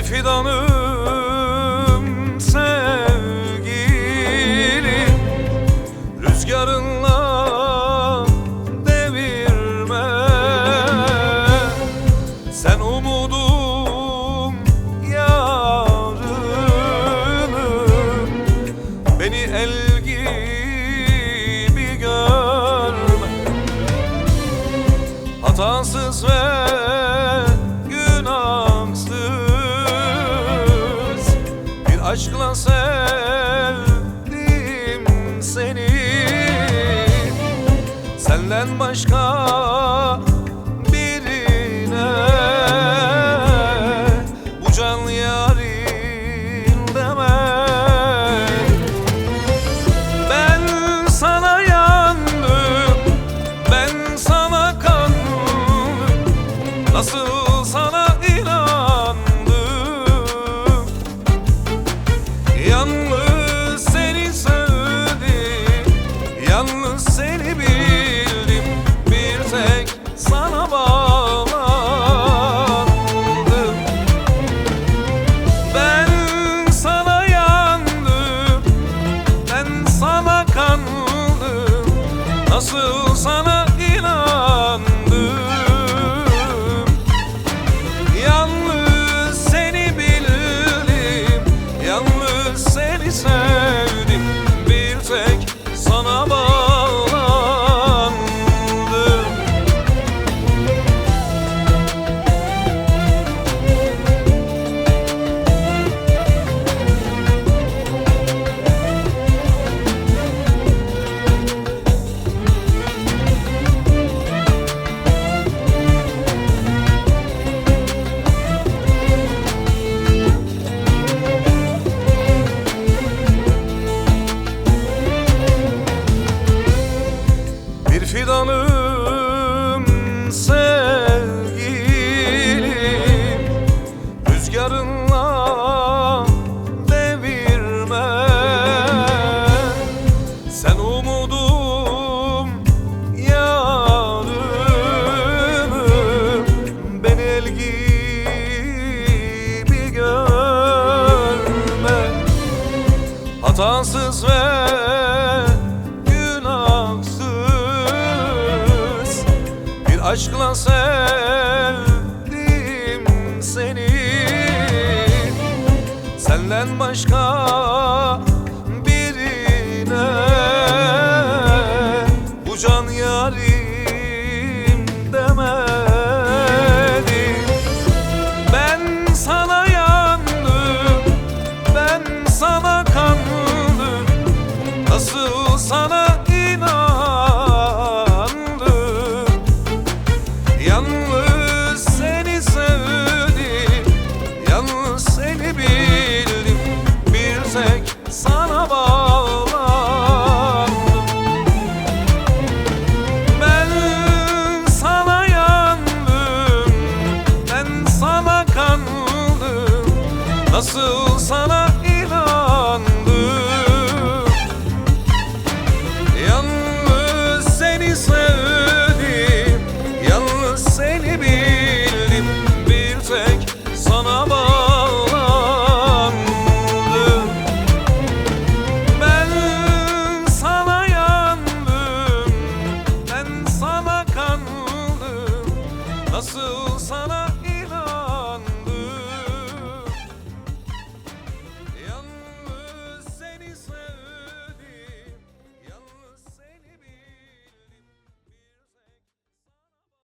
Fidanım sevgilim, rüzgarınla devirme. Sen umudum, yarınım, beni el gibi görme. Hatasız ve aşkla sevdim seni. Senden başka birine bu can yarim demem. Ben sana yandım, ben sana kandım, nasıl sana inandım. Yalnız seni sevdim, yalnız seni bildim, bir tek sana bağlandım. Ben sana yandım, ben sana kandım, nasıl sana inandım. Yalnız seni bildim, yalnız seni sevdim, bir tek sana bağlandım. Fidanım sevgilim, rüzgarınla devirme. Sen umudum, yarınım, beni el gibi görme. Hatasız ve aşkla sevdim seni. Senden başka birine bu can yarim demedim. Ben sana yandım, ben sana kandım, nasıl sana